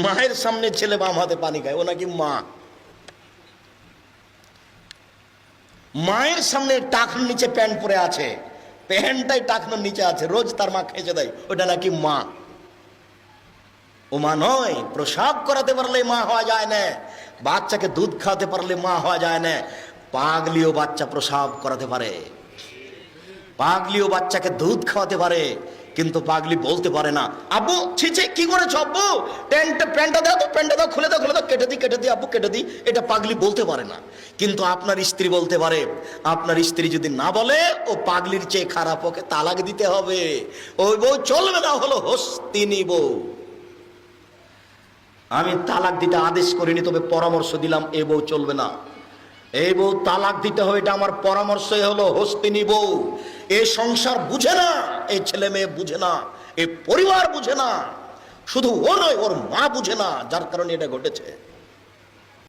মায়ের সামনে ছেলে বাম হাতে পানি খায়, ও নাকি মা। মায়ের সামনে টাকনোর নিচে প্যান্ট পরে আছে, প্যান্টটাই টাকনোর নিচে আছে, রোজ তার মা খেঁচে দেয়, ওটা নাকি মা। ও মা নয়। প্রসাব করাতে পারলে মা হওয়া যায় না, বাচ্চাকে দুধ খাওয়াতে পারলে মা হওয়া যায় না। পাগলিও বাচ্চা প্রসাব করাতে পারে, পাগলিও বাচ্চাকে দুধ খাওয়াতে পারে, কিন্তু পাগলি বলতে পারে না আব্বু ছিছে কি করেছো আব্বু, প্যান্টটা দাও তো, প্যান্টটা দাও, খুলে দাও, খুলে দাও, কেটে দিই আব্বু, কেটে দিই। এটা পাগলি বলতে পারে না। কিন্তু আপনার স্ত্রী বলতে পারে। আপনার স্ত্রী যদি না বলে, ও পাগলির চেয়ে খারাপ, ওকে তালাক দিতে হবে। ওই বউ চলবে না, হলো হস্তিনী বউ। আমি তালাক দিতে আদেশ করিনি, তবে পরামর্শ দিলাম, এ বউ চলবে না। এই বউ তালাক দিতে হবে, এটা আমার পরামর্শ। হলো হস্তিনী বউ। এ সংসার বুঝে না, এই ছেলে মেয়ে বুঝে না, এ পরিবার বুঝে না, শুধু ও নয়, ওর মা বুঝে না, যার কারণে এটা ঘটেছে।